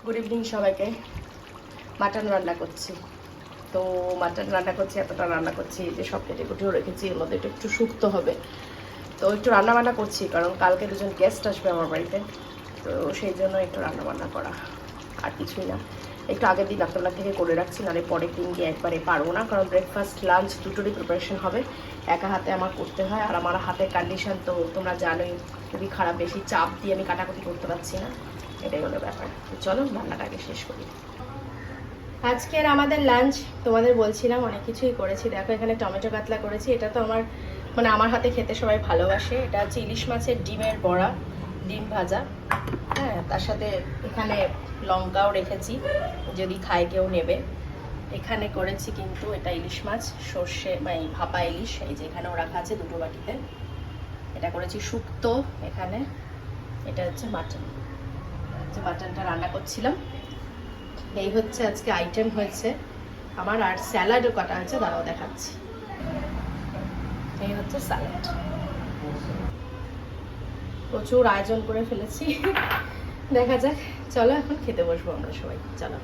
Good evening সবাইকে। Mutton রান্না করছি, তো মাটন রান্না করছি, এতটা রান্না করছি যে সব কেটে কুটেও রেখেছি, এর মধ্যে একটু শুক্তো হবে। তো একটু রান্না বান্না করছি কারণ কালকে দুজন গেস্ট আসবে আমার বাড়িতে, তো সেই জন্য একটু রান্না বান্না করা, আর কিছুই না। একটু আগের দিন আপনার থেকে করে রাখছি, নাহলে পরের দিন গিয়ে একবারে পারবো না, কারণ ব্রেকফাস্ট লাঞ্চ দুটোরই প্রিপারেশন হবে, একা হাতে আমার করতে হয়। আর আমার হাতের কন্ডিশন তো তোমরা জানোই, খুবই খারাপ, বেশি চাপ দিয়ে আমি কাটাকুটি করতে পারছি না, এটাই হলো ব্যাপার। তো চলো রান্নাটা আগে শেষ করি। আজকের আমাদের লাঞ্চ তোমাদের বলছিলাম অনেক কিছুই করেছি। দেখো এখানে টমেটো কাতলা করেছি, এটা তো আমার মানে আমার হাতে খেতে সবাই ভালোবাসে। এটা হচ্ছে ইলিশ মাছের ডিমের বড়া, ডিম ভাজা, হ্যাঁ, তার সাথে এখানে লঙ্কাও রেখেছি যদি খায় কেউ নেবে। এখানে করেছি কিন্তু এটা ইলিশ মাছ সর্ষে মানে ভাপা ইলিশ, এই যে এখানেও রাখা আছে দুটো বাটিতে। এটা করেছি শুক্তো এখানে। এটা হচ্ছে মাটন, মাটনটা রান্না করছিলাম। এই হচ্ছে আজকে আইটেম হয়েছে আমার, আর স্যালাডও কাটা আছে, দাঁড়াও দেখাচ্ছি। এই হচ্ছে স্যালাড, প্রচুর আয়োজন করে ফেলেছি। দেখা যাক, চলো এখন খেতে বসবো আমরা সবাই, চলো।